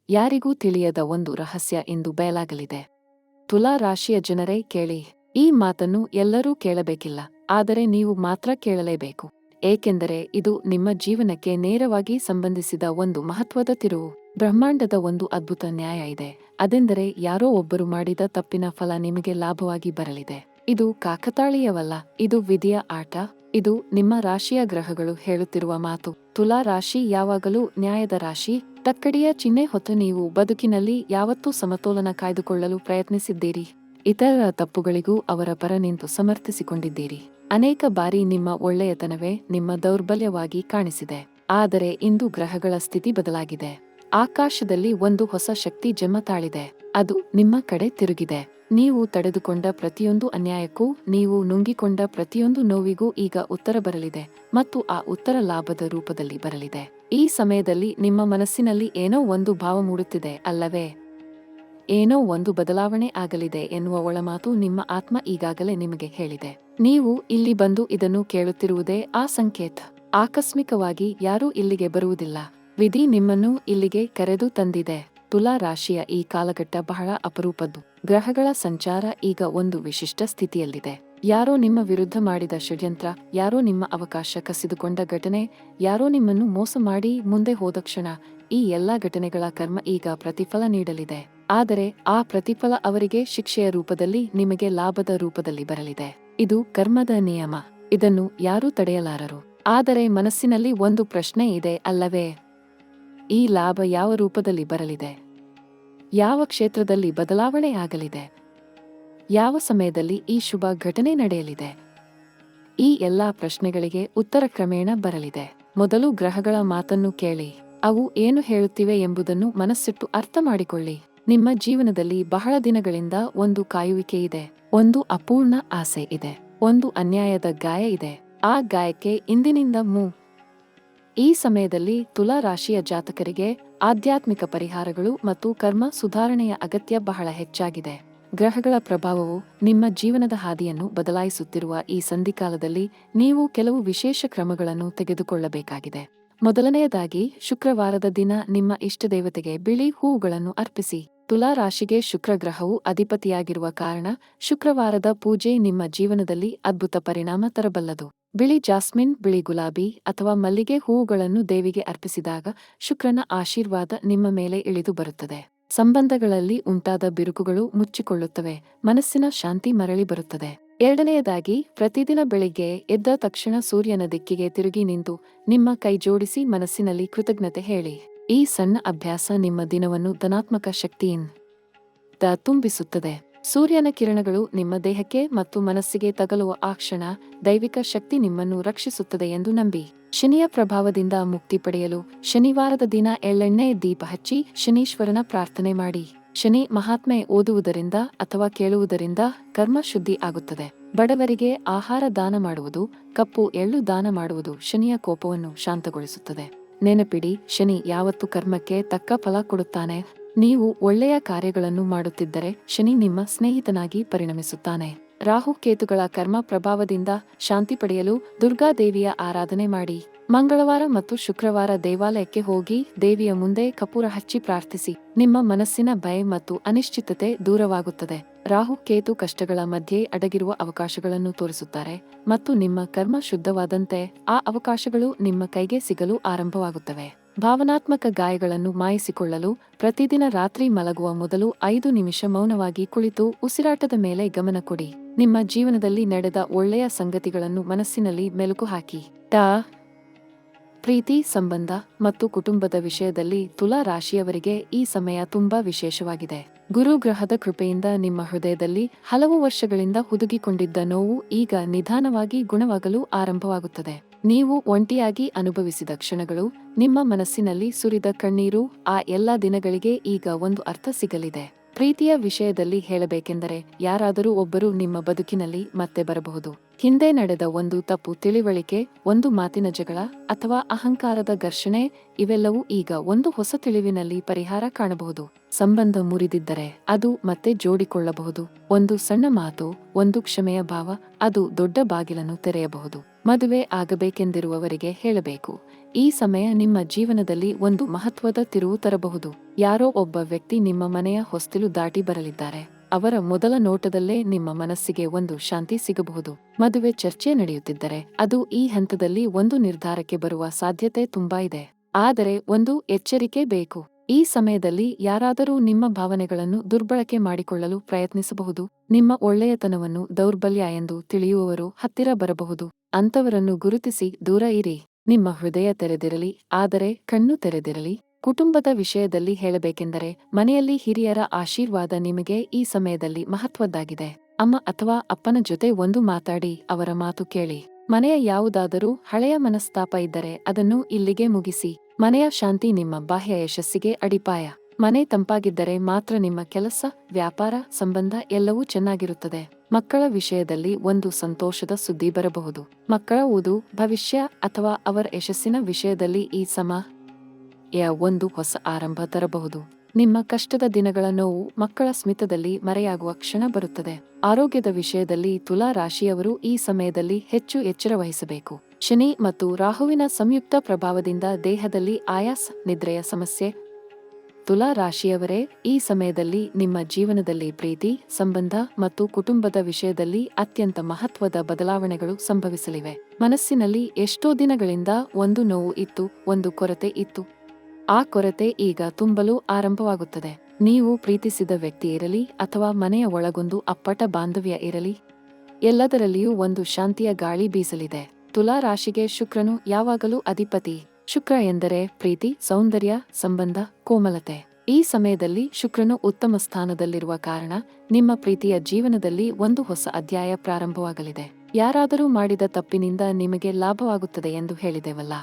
ಯಾರಿಗೂ ತಿಳಿಯದ ಒಂದು ರಹಸ್ಯ ಇಂದು ಬಯಲಾಗಲಿದೆ. ತುಲಾ ರಾಶಿಯ ಜನರೇ ಕೇಳಿ. ಈ ಮಾತನ್ನು ಎಲ್ಲರೂ ಕೇಳಬೇಕಿಲ್ಲ, ಆದರೆ ನೀವು ಮಾತ್ರ ಕೇಳಲೇಬೇಕು. ಏಕೆಂದರೆ ಇದು ನಿಮ್ಮ ಜೀವನಕ್ಕೆ ನೇರವಾಗಿ ಸಂಬಂಧಿಸಿದ ಒಂದು ಮಹತ್ವದ ತಿರುವು. ಬ್ರಹ್ಮಾಂಡದ ಒಂದು ಅದ್ಭುತ ನ್ಯಾಯ ಇದೆ. ಅದೆಂದರೆ ಯಾರೋ ಒಬ್ಬರು ಮಾಡಿದ ತಪ್ಪಿನ ಫಲ ನಿಮಗೆ ಲಾಭವಾಗಿ ಬರಲಿದೆ. ಇದು ಕಾಕತಾಳೀಯವಲ್ಲ, ಇದು ವಿಧಿಯ ಆಟ. ಇದು ನಿಮ್ಮ ರಾಶಿಯ ಗ್ರಹಗಳು ಹೇಳುತ್ತಿರುವ ಮಾತು. ತುಲಾ ರಾಶಿ ಯಾವಾಗಲೂ ನ್ಯಾಯದ ರಾಶಿ. ತಕ್ಕಡಿಯ ಚಿಹ್ನೆ ಹೊತ್ತು ನೀವು ಬದುಕಿನಲ್ಲಿ ಯಾವತ್ತೂ ಸಮತೋಲನ ಕಾಯ್ದುಕೊಳ್ಳಲು ಪ್ರಯತ್ನಿಸಿದ್ದೀರಿ. ಇತರರ ತಪ್ಪುಗಳಿಗೂ ಅವರ ಪರ ನಿಂತು ಸಮರ್ಥಿಸಿಕೊಂಡಿದ್ದೀರಿ. ಅನೇಕ ಬಾರಿ ನಿಮ್ಮ ಒಳ್ಳೆಯತನವೇ ನಿಮ್ಮ ದೌರ್ಬಲ್ಯವಾಗಿ ಕಾಣಿಸಿದೆ. ಆದರೆ ಇಂದು ಗ್ರಹಗಳ ಸ್ಥಿತಿ ಬದಲಾಗಿದೆ. ಆಕಾಶದಲ್ಲಿ ಒಂದು ಹೊಸ ಶಕ್ತಿ ಜನ್ಮ ತಾಳಿದೆ. ಅದು ನಿಮ್ಮ ಕಡೆ ತಿರುಗಿದೆ. ನೀವು ತಡೆದುಕೊಂಡ ಪ್ರತಿಯೊಂದು ಅನ್ಯಾಯಕ್ಕೂ, ನೀವು ನುಂಗಿಕೊಂಡ ಪ್ರತಿಯೊಂದು ನೋವಿಗೂ ಈಗ ಉತ್ತರ ಬರಲಿದೆ, ಮತ್ತು ಆ ಉತ್ತರ ಲಾಭದ ರೂಪದಲ್ಲಿ ಬರಲಿದೆ. ಈ ಸಮಯದಲ್ಲಿ ನಿಮ್ಮ ಮನಸ್ಸಿನಲ್ಲಿ ಏನೋ ಒಂದು ಭಾವ ಮೂಡುತ್ತಿದೆ ಅಲ್ಲವೇ? ಏನೋ ಒಂದು ಬದಲಾವಣೆ ಆಗಲಿದೆ ಎನ್ನುವ ಒಳಮಾತು ನಿಮ್ಮ ಆತ್ಮ ಈಗಾಗಲೇ ನಿಮಗೆ ಹೇಳಿದೆ. ನೀವು ಇಲ್ಲಿ ಬಂದು ಇದನ್ನು ಕೇಳುತ್ತಿರುವುದೇ ಆ ಸಂಕೇತ. ಆಕಸ್ಮಿಕವಾಗಿ ಯಾರೂ ಇಲ್ಲಿಗೆ ಬರುವುದಿಲ್ಲ. ವಿಧಿ ನಿಮ್ಮನ್ನು ಇಲ್ಲಿಗೆ ಕರೆದು ತಂದಿದೆ. ತುಲಾ ರಾಶಿಯ ಈ ಕಾಲಘಟ್ಟ ಬಹಳ ಅಪರೂಪದ್ದು. ಗ್ರಹಗಳ ಸಂಚಾರ ಈಗ ಒಂದು ವಿಶಿಷ್ಟ ಸ್ಥಿತಿಯಲ್ಲಿದೆ. ಯಾರೋ ನಿಮ್ಮ ವಿರುದ್ಧ ಮಾಡಿದ ಷಡ್ಯಂತ್ರ, ಯಾರೋ ನಿಮ್ಮ ಅವಕಾಶ ಕಸಿದುಕೊಂಡ ಘಟನೆ, ಯಾರೋ ನಿಮ್ಮನ್ನು ಮೋಸ ಮಾಡಿ ಮುಂದೆ ಹೋದ ಕ್ಷಣ, ಈ ಎಲ್ಲಾ ಘಟನೆಗಳ ಕರ್ಮ ಈಗ ಪ್ರತಿಫಲ ನೀಡಲಿದೆ. ಆದರೆ ಆ ಪ್ರತಿಫಲ ಅವರಿಗೆ ಶಿಕ್ಷೆಯ ರೂಪದಲ್ಲಿ, ನಿಮಗೆ ಲಾಭದ ರೂಪದಲ್ಲಿ ಬರಲಿದೆ. ಇದು ಕರ್ಮದ ನಿಯಮ. ಇದನ್ನು ಯಾರೂ ತಡೆಯಲಾರರು. ಆದರೆ ಮನಸ್ಸಿನಲ್ಲಿ ಒಂದು ಪ್ರಶ್ನೆ ಇದೆ ಅಲ್ಲವೇ? ಈ ಲಾಭ ಯಾವ ರೂಪದಲ್ಲಿ ಬರಲಿದೆ? ಯಾವ ಕ್ಷೇತ್ರದಲ್ಲಿ ಬದಲಾವಣೆ ಆಗಲಿದೆ? ಯಾವ ಸಮಯದಲ್ಲಿ ಈ ಶುಭ ಘಟನೆ ನಡೆಯಲಿದೆ? ಈ ಎಲ್ಲಾ ಪ್ರಶ್ನೆಗಳಿಗೆ ಉತ್ತರ ಕ್ರಮೇಣ ಬರಲಿದೆ. ಮೊದಲು ಗ್ರಹಗಳ ಮಾತನ್ನು ಕೇಳಿ. ಅವು ಏನು ಹೇಳುತ್ತಿವೆ ಎಂಬುದನ್ನು ಮನಸ್ಸಿಟ್ಟು ಅರ್ಥ ಮಾಡಿಕೊಳ್ಳಿ. ನಿಮ್ಮ ಜೀವನದಲ್ಲಿ ಬಹಳ ದಿನಗಳಿಂದ ಒಂದು ಕಾಯುವಿಕೆ ಇದೆ. ಒಂದು ಅಪೂರ್ಣ ಆಸೆ ಇದೆ. ಒಂದು ಅನ್ಯಾಯದ ಗಾಯ ಇದೆ. ಆ ಗಾಯಕ್ಕೆ ಇಂದಿನಿಂದ ಈ ಸಮಯದಲ್ಲಿ ತುಲಾ ರಾಶಿಯ ಜಾತಕರಿಗೆ ಆಧ್ಯಾತ್ಮಿಕ ಪರಿಹಾರಗಳು ಮತ್ತು ಕರ್ಮ ಸುಧಾರಣೆಯ ಅಗತ್ಯ ಬಹಳ ಹೆಚ್ಚಾಗಿದೆ. ಗ್ರಹಗಳ ಪ್ರಭಾವವು ನಿಮ್ಮ ಜೀವನದ ಹಾದಿಯನ್ನು ಬದಲಾಯಿಸುತ್ತಿರುವ ಈ ಸಂಧಿಕಾಲದಲ್ಲಿ ನೀವು ಕೆಲವು ವಿಶೇಷ ಕ್ರಮಗಳನ್ನು ತೆಗೆದುಕೊಳ್ಳಬೇಕಾಗಿದೆ. ಮೊದಲನೆಯದಾಗಿ, ಶುಕ್ರವಾರದ ದಿನ ನಿಮ್ಮ ಇಷ್ಟದೇವತೆಗೆ ಬಿಳಿ ಹೂವುಗಳನ್ನು ಅರ್ಪಿಸಿ. ತುಲಾ ರಾಶಿಗೆ ಶುಕ್ರ ಗ್ರಹವು ಅಧಿಪತಿಯಾಗಿರುವ ಕಾರಣ ಶುಕ್ರವಾರದ ಪೂಜೆ ನಿಮ್ಮ ಜೀವನದಲ್ಲಿ ಅದ್ಭುತ ಪರಿಣಾಮ ತರಬಲ್ಲದು. ಬಿಳಿ ಜಾಸ್ಮಿನ್, ಬಿಳಿ ಗುಲಾಬಿ ಅಥವಾ ಮಲ್ಲಿಗೆ ಹೂವುಗಳನ್ನು ದೇವಿಗೆ ಅರ್ಪಿಸಿದಾಗ ಶುಕ್ರನ ಆಶೀರ್ವಾದ ನಿಮ್ಮ ಮೇಲೆ ಇಳಿದು ಬರುತ್ತದೆ. ಸಂಬಂಧಗಳಲ್ಲಿ ಉಂಟಾದ ಬಿರುಕುಗಳು ಮುಚ್ಚಿಕೊಳ್ಳುತ್ತವೆ. ಮನಸ್ಸಿನ ಶಾಂತಿ ಮರಳಿ ಬರುತ್ತದೆ. ಎರಡನೆಯದಾಗಿ, ಪ್ರತಿದಿನ ಬೆಳಿಗ್ಗೆ ಎದ್ದ ತಕ್ಷಣ ಸೂರ್ಯನ ದಿಕ್ಕಿಗೆ ತಿರುಗಿ ನಿಂತು ನಿಮ್ಮ ಕೈ ಜೋಡಿಸಿ ಮನಸ್ಸಿನಲ್ಲಿ ಕೃತಜ್ಞತೆ ಹೇಳಿ. ಈ ಸಣ್ಣ ಅಭ್ಯಾಸ ನಿಮ್ಮ ದಿನವನ್ನು ಧನಾತ್ಮಕ ಶಕ್ತಿಯಿಂದ ತುಂಬಿಸುತ್ತದೆ. ಸೂರ್ಯನ ಕಿರಣಗಳು ನಿಮ್ಮ ದೇಹಕ್ಕೆ ಮತ್ತು ಮನಸ್ಸಿಗೆ ತಗಲುವ ಆ ಕ್ಷಣ ದೈವಿಕ ಶಕ್ತಿ ನಿಮ್ಮನ್ನು ರಕ್ಷಿಸುತ್ತದೆ ಎಂದು ನಂಬಿ. ಶನಿಯ ಪ್ರಭಾವದಿಂದ ಮುಕ್ತಿ ಪಡೆಯಲು ಶನಿವಾರದ ದಿನ ಎಳ್ಳೆಣ್ಣೆ ದೀಪ ಹಚ್ಚಿ ಶನೀಶ್ವರನ ಪ್ರಾರ್ಥನೆ ಮಾಡಿ. ಶನಿ ಮಹಾತ್ಮೆ ಓದುವುದರಿಂದ ಅಥವಾ ಕೇಳುವುದರಿಂದ ಕರ್ಮ ಶುದ್ಧಿ ಆಗುತ್ತದೆ. ಬಡವರಿಗೆ ಆಹಾರ ದಾನ ಮಾಡುವುದು, ಕಪ್ಪು ಎಳ್ಳು ದಾನ ಮಾಡುವುದು ಶನಿಯ ಕೋಪವನ್ನು ಶಾಂತಗೊಳಿಸುತ್ತದೆ. ನೆನಪಿಡಿ, ಶನಿ ಯಾವತ್ತು ಕರ್ಮಕ್ಕೆ ತಕ್ಕ ಫಲ ಕೊಡುತ್ತಾನೆ. ನೀವು ಒಳ್ಳೆಯ ಕಾರ್ಯಗಳನ್ನು ಮಾಡುತ್ತಿದ್ದರೆ ಶನಿ ನಿಮ್ಮ ಸ್ನೇಹಿತನಾಗಿ ಪರಿಣಮಿಸುತ್ತಾನೆ. ರಾಹು ಕೇತುಗಳ ಕರ್ಮ ಪ್ರಭಾವದಿಂದ ಶಾಂತಿ ಪಡೆಯಲು ದುರ್ಗಾದೇವಿಯ ಆರಾಧನೆ ಮಾಡಿ. ಮಂಗಳವಾರ ಮತ್ತು ಶುಕ್ರವಾರ ದೇವಾಲಯಕ್ಕೆ ಹೋಗಿ ದೇವಿಯ ಮುಂದೆ ಕಪೂರ ಹಚ್ಚಿ ಪ್ರಾರ್ಥಿಸಿ. ನಿಮ್ಮ ಮನಸ್ಸಿನ ಭಯ ಮತ್ತು ಅನಿಶ್ಚಿತತೆ ದೂರವಾಗುತ್ತದೆ. ರಾಹು ಕೇತು ಕಷ್ಟಗಳ ಮಧ್ಯೆ ಅಡಗಿರುವ ಅವಕಾಶಗಳನ್ನು ತೋರಿಸುತ್ತಾರೆ ಮತ್ತು ನಿಮ್ಮ ಕರ್ಮ ಶುದ್ಧವಾದಂತೆ ಆ ಅವಕಾಶಗಳು ನಿಮ್ಮ ಕೈಗೆ ಸಿಗಲು ಆರಂಭವಾಗುತ್ತವೆ. ಭಾವನಾತ್ಮಕ ಗಾಯಗಳನ್ನು ಮಾಯಿಸಿಕೊಳ್ಳಲು ಪ್ರತಿದಿನ ರಾತ್ರಿ ಮಲಗುವ ಮೊದಲು 5 ನಿಮಿಷ ಮೌನವಾಗಿ ಕುಳಿತು ಉಸಿರಾಟದ ಮೇಲೆ ಗಮನ ಕೊಡಿ. ನಿಮ್ಮ ಜೀವನದಲ್ಲಿ ನಡೆದ ಒಳ್ಳೆಯ ಸಂಗತಿಗಳನ್ನು ಮನಸ್ಸಿನಲ್ಲಿ ಮೆಲುಕು ಹಾಕಿ. ಪ್ರೀತಿ, ಸಂಬಂಧ ಮತ್ತು ಕುಟುಂಬದ ವಿಷಯದಲ್ಲಿ ತುಲಾ ರಾಶಿಯವರಿಗೆ ಈ ಸಮಯ ತುಂಬಾ ವಿಶೇಷವಾಗಿದೆ. ಗುರು ಗ್ರಹದ ಕೃಪೆಯಿಂದ ನಿಮ್ಮ ಹೃದಯದಲ್ಲಿ ಹಲವು ವರ್ಷಗಳಿಂದ ಹುದುಗಿಕೊಂಡಿದ್ದ ನೋವು ಈಗ ನಿಧಾನವಾಗಿ ಗುಣವಾಗಲು ಆರಂಭವಾಗುತ್ತದೆ. ನೀವು ಒಂಟಿಯಾಗಿ ಅನುಭವಿಸಿದ ಕ್ಷಣಗಳು, ನಿಮ್ಮ ಮನಸ್ಸಿನಲ್ಲಿ ಸುರಿದ ಕಣ್ಣೀರು, ಆ ಎಲ್ಲಾ ದಿನಗಳಿಗೆ ಈಗ ಒಂದು ಅರ್ಥ ಸಿಗಲಿದೆ. ಪ್ರೀತಿಯ ವಿಷಯದಲ್ಲಿ ಹೇಳಬೇಕೆಂದರೆ, ಯಾರಾದರೂ ಒಬ್ಬರು ನಿಮ್ಮ ಬದುಕಿನಲ್ಲಿ ಮತ್ತೆ ಬರಬಹುದು. ಹಿಂದೆ ನಡೆದ ಒಂದು ತಪ್ಪು ತಿಳಿವಳಿಕೆ, ಒಂದು ಮಾತಿನ ಜಗಳ ಅಥವಾ ಅಹಂಕಾರದ ಘರ್ಷಣೆ, ಇವೆಲ್ಲವೂ ಈಗ ಒಂದು ಹೊಸ ತಿಳಿವಿನಲ್ಲಿ ಪರಿಹಾರ ಕಾಣಬಹುದು. ಸಂಬಂಧ ಮುರಿದಿದ್ದರೆ ಅದು ಮತ್ತೆ ಜೋಡಿಕೊಳ್ಳಬಹುದು. ಒಂದು ಸಣ್ಣ ಮಾತು, ಒಂದು ಕ್ಷಮೆಯ ಭಾವ, ಅದು ದೊಡ್ಡ ಬಾಗಿಲನ್ನು ತೆರೆಯಬಹುದು. ಮದುವೆ ಆಗಬೇಕೆಂದಿರುವವರಿಗೆ ಹೇಳಬೇಕು, ಈ ಸಮಯ ನಿಮ್ಮ ಜೀವನದಲ್ಲಿ ಒಂದು ಮಹತ್ವದ ತಿರುವು ತರಬಹುದು. ಯಾರೋ ಒಬ್ಬ ವ್ಯಕ್ತಿ ನಿಮ್ಮ ಮನೆಯ ಹೊಸ್ತಿಲು ದಾಟಿ ಬರಲಿದ್ದಾರೆ. ಅವರ ಮೊದಲ ನೋಟದಲ್ಲೇ ನಿಮ್ಮ ಮನಸ್ಸಿಗೆ ಒಂದು ಶಾಂತಿ ಸಿಗಬಹುದು. ಮದುವೆ ಚರ್ಚೆ ನಡೆಯುತ್ತಿದ್ದರೆ ಅದು ಈ ಹಂತದಲ್ಲಿ ಒಂದು ನಿರ್ಧಾರಕ್ಕೆ ಬರುವ ಸಾಧ್ಯತೆ ತುಂಬಾ ಇದೆ. ಆದರೆ ಒಂದು ಎಚ್ಚರಿಕೆ ಬೇಕು. ಈ ಸಮಯದಲ್ಲಿ ಯಾರಾದರೂ ನಿಮ್ಮ ಭಾವನೆಗಳನ್ನು ದುರ್ಬಳಕೆ ಮಾಡಿಕೊಳ್ಳಲು ಪ್ರಯತ್ನಿಸಬಹುದು. ನಿಮ್ಮ ಒಳ್ಳೆಯತನವನ್ನು ದೌರ್ಬಲ್ಯ ಎಂದು ತಿಳಿಯುವವರು ಹತ್ತಿರ ಬರಬಹುದು. ಅಂಥವರನ್ನು ಗುರುತಿಸಿ ದೂರ ಇರಿ. ನಿಮ್ಮ ಹೃದಯ ತೆರೆದಿರಲಿ, ಆದರೆ ಕಣ್ಣು ತೆರೆದಿರಲಿ. ಕುಟುಂಬದ ವಿಷಯದಲ್ಲಿ ಹೇಳಬೇಕೆಂದರೆ, ಮನೆಯಲ್ಲಿ ಹಿರಿಯರ ಆಶೀರ್ವಾದ ನಿಮಗೆ ಈ ಸಮಯದಲ್ಲಿ ಮಹತ್ವದ್ದಾಗಿದೆ. ಅಮ್ಮ ಅಥವಾ ಅಪ್ಪನ ಜೊತೆ ಒಂದು ಮಾತಾಡಿ, ಅವರ ಮಾತು ಕೇಳಿ. ಮನೆಯ ಯಾವುದಾದರೂ ಹಳೆಯ ಮನಸ್ತಾಪ ಇದ್ದರೆ ಅದನ್ನು ಇಲ್ಲಿಗೆ ಮುಗಿಸಿ. ಮನೆಯ ಶಾಂತಿ ನಿಮ್ಮ ಬಾಹ್ಯ ಯಶಸ್ಸಿಗೆ ಅಡಿಪಾಯ. ಮನೆ ತಂಪಾಗಿದ್ದರೆ ಮಾತ್ರ ನಿಮ್ಮ ಕೆಲಸ, ವ್ಯಾಪಾರ, ಸಂಬಂಧ ಎಲ್ಲವೂ ಚೆನ್ನಾಗಿರುತ್ತದೆ. ಮಕ್ಕಳ ವಿಷಯದಲ್ಲಿ ಒಂದು ಸಂತೋಷದ ಸುದ್ದಿ ಬರಬಹುದು. ಮಕ್ಕಳ ಓದು, ಭವಿಷ್ಯ ಅಥವಾ ಅವರ ಯಶಸ್ಸಿನ ವಿಷಯದಲ್ಲಿ ಈ ಸಮಯ ಒಂದು ಹೊಸ ಆರಂಭ ತರಬಹುದು. ನಿಮ್ಮ ಕಷ್ಟದ ದಿನಗಳ ನೋವು ಮಕ್ಕಳ ಸ್ಮಿತದಲ್ಲಿ ಮರೆಯಾಗುವ ಕ್ಷಣ ಬರುತ್ತದೆ. ಆರೋಗ್ಯದ ವಿಷಯದಲ್ಲಿ ತುಲಾ ರಾಶಿಯವರು ಈ ಸಮಯದಲ್ಲಿ ಹೆಚ್ಚು ಎಚ್ಚರ ವಹಿಸಬೇಕು. ಶನಿ ಮತ್ತು ರಾಹುವಿನ ಸಂಯುಕ್ತ ಪ್ರಭಾವದಿಂದ ದೇಹದಲ್ಲಿ ಆಯಾಸ, ನಿದ್ರೆಯ ಸಮಸ್ಯೆ. ತುಲಾ ರಾಶಿಯವರೇ, ಈ ಸಮಯದಲ್ಲಿ ನಿಮ್ಮ ಜೀವನದಲ್ಲಿ ಪ್ರೀತಿ, ಸಂಬಂಧ ಮತ್ತು ಕುಟುಂಬದ ವಿಷಯದಲ್ಲಿ ಅತ್ಯಂತ ಮಹತ್ವದ ಬದಲಾವಣೆಗಳು ಸಂಭವಿಸಲಿವೆ. ಮನಸ್ಸಿನಲ್ಲಿ ಎಷ್ಟೋ ದಿನಗಳಿಂದ ಒಂದು ನೋವು ಇತ್ತು, ಒಂದು ಕೊರತೆ ಇತ್ತು. ಆ ಕೊರತೆ ಈಗ ತುಂಬಲು ಆರಂಭವಾಗುತ್ತದೆ. ನೀವು ಪ್ರೀತಿಸಿದ ವ್ಯಕ್ತಿ ಇರಲಿ ಅಥವಾ ಮನೆಯ ಒಳಗೊಂದು ಅಪ್ಪಟ ಬಾಂಧವ್ಯ ಇರಲಿ, ಎಲ್ಲದರಲ್ಲಿಯೂ ಒಂದು ಶಾಂತಿಯ ಗಾಳಿ ಬೀಸಲಿದೆ. ತುಲಾ ರಾಶಿಗೆ ಶುಕ್ರನು ಯಾವಾಗಲೂ ಅಧಿಪತಿ. ಶುಕ್ರ ಎಂದರೆ ಪ್ರೀತಿ, ಸೌಂದರ್ಯ, ಸಂಬಂಧ, ಕೋಮಲತೆ. ಈ ಸಮಯದಲ್ಲಿ ಶುಕ್ರನು ಉತ್ತಮ ಸ್ಥಾನದಲ್ಲಿರುವ ಕಾರಣ ನಿಮ್ಮ ಪ್ರೀತಿಯ ಜೀವನದಲ್ಲಿ ಒಂದು ಹೊಸ ಅಧ್ಯಾಯ ಪ್ರಾರಂಭವಾಗಲಿದೆ. ಯಾರಾದರೂ ಮಾಡಿದ ತಪ್ಪಿನಿಂದ ನಿಮಗೆ ಲಾಭವಾಗುತ್ತದೆ ಎಂದು ಹೇಳಿದೆವಲ್ಲ,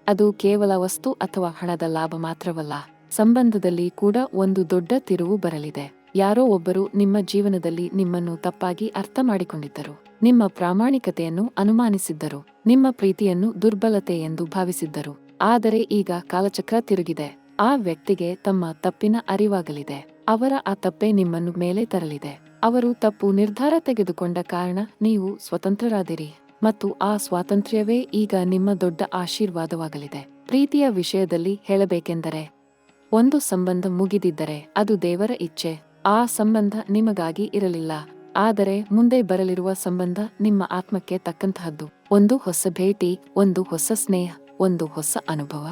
ಅದು ಕೇವಲ ವಸ್ತು ಅಥವಾ ಹಣದ ಲಾಭ ಮಾತ್ರವಲ್ಲ. ಸಂಬಂಧದಲ್ಲಿ ಕೂಡ ಒಂದು ದೊಡ್ಡ ತಿರುವು ಬರಲಿದೆ. ಯಾರೋ ಒಬ್ಬರು ನಿಮ್ಮ ಜೀವನದಲ್ಲಿ ನಿಮ್ಮನ್ನು ತಪ್ಪಾಗಿ ಅರ್ಥ ಮಾಡಿಕೊಂಡಿದ್ದರು. ನಿಮ್ಮ ಪ್ರಾಮಾಣಿಕತೆಯನ್ನು ಅನುಮಾನಿಸಿದ್ದರು. ನಿಮ್ಮ ಪ್ರೀತಿಯನ್ನು ದುರ್ಬಲತೆ ಎಂದು ಭಾವಿಸಿದ್ದರು. ಆದರೆ ಈಗ ಕಾಲಚಕ್ರ ತಿರುಗಿದೆ. ಆ ವ್ಯಕ್ತಿಗೆ ತಮ್ಮ ತಪ್ಪಿನ ಅರಿವಾಗಲಿದೆ. ಅವರ ಆ ತಪ್ಪೇ ನಿಮ್ಮನ್ನು ಮೇಲೆ ತರಲಿದೆ. ಅವರು ತಪ್ಪು ನಿರ್ಧಾರ ತೆಗೆದುಕೊಂಡ ಕಾರಣ ನೀವು ಸ್ವತಂತ್ರರಾದಿರಿ ಮತ್ತು ಆ ಸ್ವಾತಂತ್ರ್ಯವೇ ಈಗ ನಿಮ್ಮ ದೊಡ್ಡ ಆಶೀರ್ವಾದವಾಗಲಿದೆ. ಪ್ರೀತಿಯ ವಿಷಯದಲ್ಲಿ ಹೇಳಬೇಕೆಂದರೆ, ಒಂದು ಸಂಬಂಧ ಮುಗಿದಿದ್ದರೆ ಅದು ದೇವರ ಇಚ್ಛೆ. ಆ ಸಂಬಂಧ ನಿಮಗಾಗಿ ಇರಲಿಲ್ಲ, ಆದರೆ ಮುಂದೆ ಬರಲಿರುವ ಸಂಬಂಧ ನಿಮ್ಮ ಆತ್ಮಕ್ಕೆ ತಕ್ಕಂತಹದ್ದು. ಒಂದು ಹೊಸ ಭೇಟಿ, ಒಂದು ಹೊಸ ಸ್ನೇಹ, ಒಂದು ಹೊಸ ಅನುಭವ,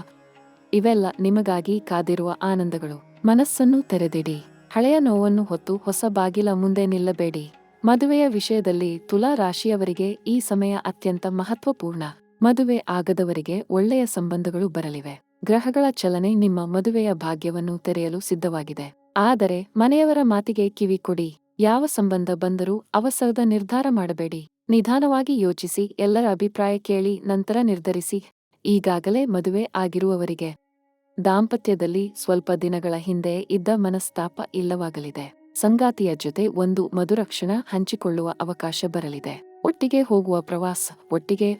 ಇವೆಲ್ಲ ನಿಮಗಾಗಿ ಕಾದಿರುವ ಆನಂದಗಳು. ಮನಸ್ಸನ್ನು ತೆರೆದಿಡಿ. ಹಳೆಯ ನೋವನ್ನು ಹೊತ್ತು ಹೊಸ ಬಾಗಿಲ ಮುಂದೆ ನಿಲ್ಲಬೇಡಿ. ಮದುವೆಯ ವಿಷಯದಲ್ಲಿ ತುಲಾ ರಾಶಿಯವರಿಗೆ ಈ ಸಮಯ ಅತ್ಯಂತ ಮಹತ್ವಪೂರ್ಣ. ಮದುವೆ ಆಗದವರಿಗೆ ಒಳ್ಳೆಯ ಸಂಬಂಧಗಳು ಬರಲಿವೆ. ಗ್ರಹಗಳ ಚಲನೆ ನಿಮ್ಮ ಮದುವೆಯ ಭಾಗ್ಯವನ್ನು ತೆರೆಯಲು ಸಿದ್ಧವಾಗಿದೆ. ಆದರೆ ಮನೆಯವರ ಮಾತಿಗೆ ಕಿವಿ ಕೊಡಿ. ಯಾವ ಸಂಬಂಧ ಬಂದರೂ ಅವಸರದ ನಿರ್ಧಾರ ಮಾಡಬೇಡಿ. ನಿಧಾನವಾಗಿ ಯೋಚಿಸಿ, ಎಲ್ಲರ ಅಭಿಪ್ರಾಯ ಕೇಳಿ ನಂತರ ನಿರ್ಧರಿಸಿ. ಈಗಾಗಲೇ ಮದುವೆ ಆಗಿರುವವರಿಗೆ ದಾಂಪತ್ಯದಲ್ಲಿ ಸ್ವಲ್ಪ ದಿನಗಳ ಹಿಂದೆ ಇದ್ದ ಮನಸ್ತಾಪ ಇಲ್ಲವಾಗಲಿದೆ. ಸಂಗಾತಿಯ ಜೊತೆ ಒಂದು ಮಧುರ ಕ್ಷಣ ಹಂಚಿಕೊಳ್ಳುವ ಅವಕಾಶ ಬರಲಿದೆ. ಒಟ್ಟಿಗೆ ಹೋಗುವ ಪ್ರವಾಸ, ಒಟ್ಟಿಗೆ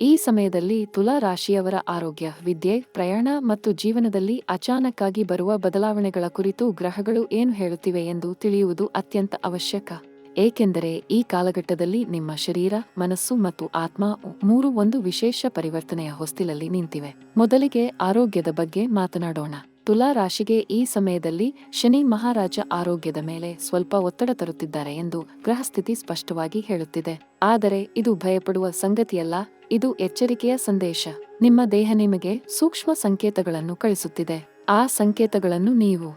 ಈ ಸಮಯದಲ್ಲಿ ತುಲಾ ರಾಶಿಯವರ ಆರೋಗ್ಯ, ವಿದ್ಯೆ, ಪ್ರಯಾಣ ಮತ್ತು ಜೀವನದಲ್ಲಿ ಅಚಾನಕ್ಕಾಗಿ ಬರುವ ಬದಲಾವಣೆಗಳ ಕುರಿತು ಗ್ರಹಗಳು ಏನು ಹೇಳುತ್ತಿವೆ ಎಂದು ತಿಳಿಯುವುದು ಅತ್ಯಂತ ಅವಶ್ಯಕ. ಏಕೆಂದರೆ ಈ ಕಾಲಘಟ್ಟದಲ್ಲಿ ನಿಮ್ಮ ಶರೀರ, ಮನಸ್ಸು ಮತ್ತು ಆತ್ಮ ಮೂರು ಒಂದು ವಿಶೇಷ ಪರಿವರ್ತನೆಯ ಹೊಸ್ತಿಲಲ್ಲಿ ನಿಂತಿವೆ. ಮೊದಲಿಗೆ ಆರೋಗ್ಯದ ಬಗ್ಗೆ ಮಾತನಾಡೋಣ. ತುಲಾ ರಾಶಿಗೆ ಈ ಸಮಯದಲ್ಲಿ ಶನಿ ಮಹಾರಾಜ ಆರೋಗ್ಯದ ಮೇಲೆ ಸ್ವಲ್ಪ ಒತ್ತಡ ತರುತ್ತಿದ್ದಾರೆ ಎಂದು ಗ್ರಹಸ್ಥಿತಿ ಸ್ಪಷ್ಟವಾಗಿ ಹೇಳುತ್ತಿದೆ. ಆದರೆ ಇದು ಭಯಪಡುವ ಸಂಗತಿಯಲ್ಲ, ಇದು ಎಚ್ಚರಿಕೆಯ ಸಂದೇಶ. ನಿಮ್ಮ ದೇಹ ನಿಮಗೆ ಸೂಕ್ಷ್ಮ ಸಂಕೇತಗಳನ್ನು ಕಳಿಸುತ್ತಿದೆ. ಆ ಸಂಕೇತಗಳನ್ನು ನೀವು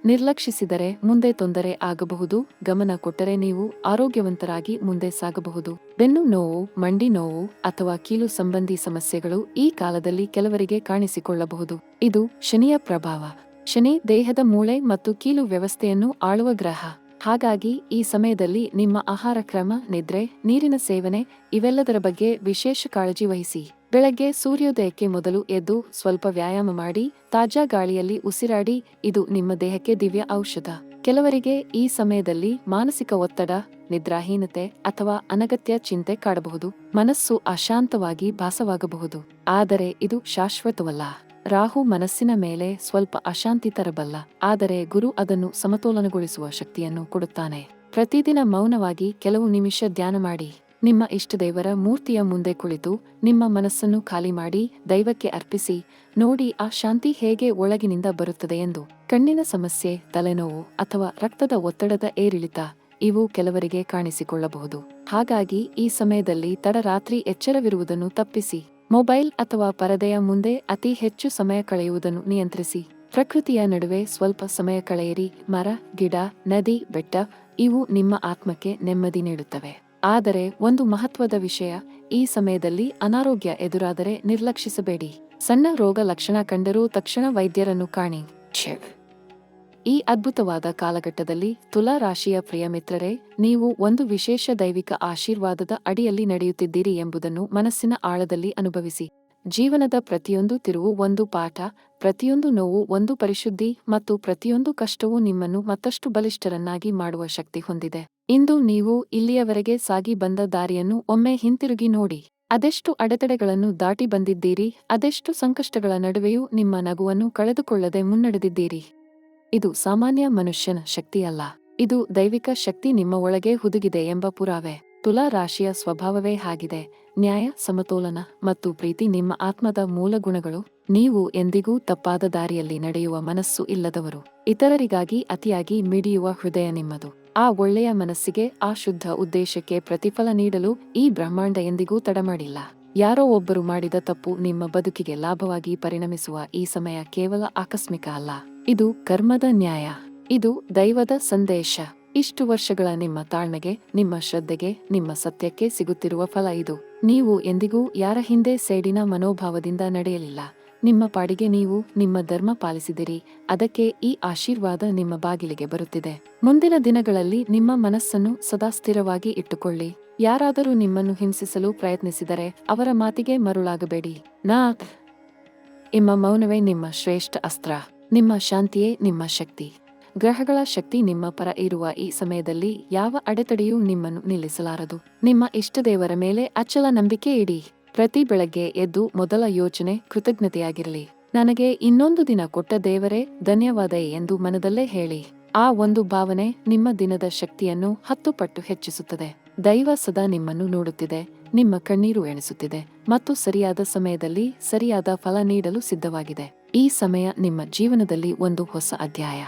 ನಿರ್ಲಕ್ಷಿಸಿದರೆ ಮುಂದೆ ತೊಂದರೆ ಆಗಬಹುದು. ಗಮನ ಕೊಟ್ಟರೆ ನೀವು ಆರೋಗ್ಯವಂತರಾಗಿ ಮುಂದೆ ಸಾಗಬಹುದು. ಬೆನ್ನು ನೋವು, ಮಂಡಿ ನೋವು ಅಥವಾ ಕೀಲು ಸಂಬಂಧಿ ಸಮಸ್ಯೆಗಳು ಈ ಕಾಲದಲ್ಲಿ ಕೆಲವರಿಗೆ ಕಾಣಿಸಿಕೊಳ್ಳಬಹುದು. ಇದು ಶನಿಯ ಪ್ರಭಾವ. ಶನಿ ದೇಹದ ಮೂಳೆ ಮತ್ತು ಕೀಲು ವ್ಯವಸ್ಥೆಯನ್ನು ಆಳುವ ಗ್ರಹ. ಹಾಗಾಗಿ ಈ ಸಮಯದಲ್ಲಿ ನಿಮ್ಮ ಆಹಾರ ಕ್ರಮ, ನಿದ್ರೆ, ನೀರಿನ ಸೇವನೆ ಇವೆಲ್ಲದರ ಬಗ್ಗೆ ವಿಶೇಷ ಕಾಳಜಿ ವಹಿಸಿ. ಬೆಳಗ್ಗೆ ಸೂರ್ಯೋದಯಕ್ಕೆ ಮೊದಲು ಎದ್ದು ಸ್ವಲ್ಪ ವ್ಯಾಯಾಮ ಮಾಡಿ, ತಾಜಾ ಗಾಳಿಯಲ್ಲಿ ಉಸಿರಾಡಿ. ಇದು ನಿಮ್ಮ ದೇಹಕ್ಕೆ ದಿವ್ಯ ಔಷಧ. ಕೆಲವರಿಗೆ ಈ ಸಮಯದಲ್ಲಿ ಮಾನಸಿಕ ಒತ್ತಡ, ನಿದ್ರಾಹೀನತೆ ಅಥವಾ ಅನಗತ್ಯ ಚಿಂತೆ ಕಾಡಬಹುದು. ಮನಸ್ಸು ಅಶಾಂತವಾಗಿ ಭಾಸವಾಗಬಹುದು. ಆದರೆ ಇದು ಶಾಶ್ವತವಲ್ಲ. ರಾಹು ಮನಸ್ಸಿನ ಮೇಲೆ ಸ್ವಲ್ಪ ಅಶಾಂತಿ ತರಬಲ್ಲ, ಆದರೆ ಗುರು ಅದನ್ನು ಸಮತೋಲನಗೊಳಿಸುವ ಶಕ್ತಿಯನ್ನು ಕೊಡುತ್ತಾನೆ. ಪ್ರತಿದಿನ ಮೌನವಾಗಿ ಕೆಲವು ನಿಮಿಷ ಧ್ಯಾನ ಮಾಡಿ. ನಿಮ್ಮ ಇಷ್ಟದೇವರ ಮೂರ್ತಿಯ ಮುಂದೆ ಕುಳಿತು ನಿಮ್ಮ ಮನಸ್ಸನ್ನು ಖಾಲಿ ಮಾಡಿ ದೈವಕ್ಕೆ ಅರ್ಪಿಸಿ ನೋಡಿ ಆ ಶಾಂತಿ ಹೇಗೆ ಒಳಗಿನಿಂದ ಬರುತ್ತದೆ ಎಂದು. ಕಣ್ಣಿನ ಸಮಸ್ಯೆ, ತಲೆನೋವು ಅಥವಾ ರಕ್ತದ ಒತ್ತಡದ ಏರಿಳಿತ ಇವು ಕೆಲವರಿಗೆ ಕಾಣಿಸಿಕೊಳ್ಳಬಹುದು. ಹಾಗಾಗಿ ಈ ಸಮಯದಲ್ಲಿ ತಡರಾತ್ರಿ ಎಚ್ಚರವಿರುವುದನ್ನು ತಪ್ಪಿಸಿ ಮೊಬೈಲ್ ಅಥವಾ ಪರದೆಯ ಮುಂದೆ ಅತಿ ಹೆಚ್ಚು ಸಮಯ ಕಳೆಯುವುದನ್ನು ನಿಯಂತ್ರಿಸಿ. ಪ್ರಕೃತಿಯ ನಡುವೆ ಸ್ವಲ್ಪ ಸಮಯ ಕಳೆಯಿರಿ. ಮರ, ಗಿಡ, ನದಿ, ಬೆಟ್ಟ ಇವು ನಿಮ್ಮ ಆತ್ಮಕ್ಕೆ ನೆಮ್ಮದಿ ನೀಡುತ್ತವೆ. ಆದರೆ ಒಂದು ಮಹತ್ವದ ವಿಷಯ, ಈ ಸಮಯದಲ್ಲಿ ಅನಾರೋಗ್ಯ ಎದುರಾದರೆ ನಿರ್ಲಕ್ಷಿಸಬೇಡಿ. ಸಣ್ಣ ರೋಗ ಲಕ್ಷಣ ಕಂಡರೂ ತಕ್ಷಣ ವೈದ್ಯರನ್ನು ಕಾಣಿ. ಈ ಅದ್ಭುತವಾದ ಕಾಲಘಟ್ಟದಲ್ಲಿ ತುಲಾ ರಾಶಿಯ ಪ್ರಿಯ ಮಿತ್ರರೇ, ನೀವು ಒಂದು ವಿಶೇಷ ದೈವಿಕ ಆಶೀರ್ವಾದದ ಅಡಿಯಲ್ಲಿ ನಡೆಯುತ್ತಿದ್ದೀರಿ ಎಂಬುದನ್ನು ಮನಸ್ಸಿನ ಆಳದಲ್ಲಿ ಅನುಭವಿಸಿ. ಜೀವನದ ಪ್ರತಿಯೊಂದು ತಿರುವು ಒಂದು ಪಾಠ, ಪ್ರತಿಯೊಂದು ನೋವು ಒಂದು ಪರಿಶುದ್ಧಿ ಮತ್ತು ಪ್ರತಿಯೊಂದು ಕಷ್ಟವೂ ನಿಮ್ಮನ್ನು ಮತ್ತಷ್ಟು ಬಲಿಷ್ಠರನ್ನಾಗಿ ಮಾಡುವ ಶಕ್ತಿ ಹೊಂದಿದೆ. ಇಂದು ನೀವು ಇಲ್ಲಿಯವರೆಗೆ ಸಾಗಿ ಬಂದ ದಾರಿಯನ್ನು ಒಮ್ಮೆ ಹಿಂತಿರುಗಿ ನೋಡಿ. ಅದೆಷ್ಟು ಅಡೆತಡೆಗಳನ್ನು ದಾಟಿ ಬಂದಿದ್ದೀರಿ, ಅದೆಷ್ಟು ಸಂಕಷ್ಟಗಳ ನಡುವೆಯೂ ನಿಮ್ಮ ನಗುವನ್ನು ಕಳೆದುಕೊಳ್ಳದೆ ಮುನ್ನಡೆದಿದ್ದೀರಿ. ಇದು ಸಾಮಾನ್ಯ ಮನುಷ್ಯನ ಶಕ್ತಿಯಲ್ಲ, ಇದು ದೈವಿಕ ಶಕ್ತಿ ನಿಮ್ಮ ಒಳಗೆ ಹುದುಗಿದೆ ಎಂಬ ಪುರಾವೆ. ತುಲಾ ರಾಶಿಯ ಸ್ವಭಾವವೇ ಹಾಗಿದೆ. ನ್ಯಾಯ, ಸಮತೋಲನ ಮತ್ತು ಪ್ರೀತಿ ನಿಮ್ಮ ಆತ್ಮದ ಮೂಲ ಗುಣಗಳು. ನೀವು ಎಂದಿಗೂ ತಪ್ಪಾದ ದಾರಿಯಲ್ಲಿ ನಡೆಯುವ ಮನಸ್ಸು ಇಲ್ಲದವರು. ಇತರರಿಗಾಗಿ ಅತಿಯಾಗಿ ಮಿಡಿಯುವ ಹೃದಯ ನಿಮ್ಮದು. ಆ ಒಳ್ಳೆಯ ಮನಸ್ಸಿಗೆ, ಆ ಶುದ್ಧ ಉದ್ದೇಶಕ್ಕೆ ಪ್ರತಿಫಲ ನೀಡಲು ಈ ಬ್ರಹ್ಮಾಂಡ ಎಂದಿಗೂ ತಡಮಾಡಿಲ್ಲ. ಯಾರೋ ಒಬ್ಬರು ಮಾಡಿದ ತಪ್ಪು ನಿಮ್ಮ ಬದುಕಿಗೆ ಲಾಭವಾಗಿ ಪರಿಣಮಿಸುವ ಈ ಸಮಯ ಕೇವಲ ಆಕಸ್ಮಿಕ ಅಲ್ಲ, ಇದು ಕರ್ಮದ ನ್ಯಾಯ, ಇದು ದೈವದ ಸಂದೇಶ. ಇಷ್ಟು ವರ್ಷಗಳ ನಿಮ್ಮ ತಾಳ್ಮೆಗೆ, ನಿಮ್ಮ ಶ್ರದ್ಧೆಗೆ, ನಿಮ್ಮ ಸತ್ಯಕ್ಕೆ ಸಿಗುತ್ತಿರುವ ಫಲ ಇದು. ನೀವು ಎಂದಿಗೂ ಯಾರ ಹಿಂದೆ ಸೇಡಿನ ಮನೋಭಾವದಿಂದ ನಡೆಯಲಿಲ್ಲ. ನಿಮ್ಮ ಪಾಡಿಗೆ ನೀವು ನಿಮ್ಮ ಧರ್ಮ ಪಾಲಿಸಿದಿರಿ. ಅದಕ್ಕೆ ಈ ಆಶೀರ್ವಾದ ನಿಮ್ಮ ಬಾಗಿಲಿಗೆ ಬರುತ್ತಿದೆ. ಮುಂದಿನ ದಿನಗಳಲ್ಲಿ ನಿಮ್ಮ ಮನಸ್ಸನ್ನು ಸದಾ ಸ್ಥಿರವಾಗಿ ಇಟ್ಟುಕೊಳ್ಳಿ. ಯಾರಾದರೂ ನಿಮ್ಮನ್ನು ಹಿಂಸಿಸಲು ಪ್ರಯತ್ನಿಸಿದರೆ ಅವರ ಮಾತಿಗೆ ಮರುಳಾಗಬೇಡಿ. ನಿಮ್ಮ ಮೌನವೇ ನಿಮ್ಮ ಶ್ರೇಷ್ಠ ಅಸ್ತ್ರ. ನಿಮ್ಮ ಶಾಂತಿಯೇ ನಿಮ್ಮ ಶಕ್ತಿ. ಗ್ರಹಗಳ ಶಕ್ತಿ ನಿಮ್ಮ ಪರ ಇರುವ ಈ ಸಮಯದಲ್ಲಿ ಯಾವ ಅಡೆತಡೆಯೂ ನಿಮ್ಮನ್ನು ನಿಲ್ಲಿಸಲಾರದು. ನಿಮ್ಮ ಇಷ್ಟದೇವರ ಮೇಲೆ ಅಚಲ ನಂಬಿಕೆ ಇಡಿ. ಪ್ರತಿ ಬೆಳಗ್ಗೆ ಎದ್ದು ಮೊದಲ ಯೋಚನೆ ಕೃತಜ್ಞತೆಯಾಗಿರಲಿ. ನನಗೆ ಇನ್ನೊಂದು ದಿನ ಕೊಟ್ಟ ದೇವರೇ ಧನ್ಯವಾದ ಎಂದು ಮನದಲ್ಲೇ ಹೇಳಿ. ಆ ಒಂದು ಭಾವನೆ ನಿಮ್ಮ ದಿನದ ಶಕ್ತಿಯನ್ನು 10 ಪಟ್ಟು ಹೆಚ್ಚಿಸುತ್ತದೆ. ದೈವ ಸದಾ ನಿಮ್ಮನ್ನು ನೋಡುತ್ತಿದೆ, ನಿಮ್ಮ ಕಣ್ಣೀರು ಎಣಿಸುತ್ತಿದೆ ಮತ್ತು ಸರಿಯಾದ ಸಮಯದಲ್ಲಿ ಸರಿಯಾದ ಫಲ ನೀಡಲು ಸಿದ್ಧವಾಗಿದೆ. ಈ ಸಮಯ ನಿಮ್ಮ ಜೀವನದಲ್ಲಿ ಒಂದು ಹೊಸ ಅಧ್ಯಾಯ.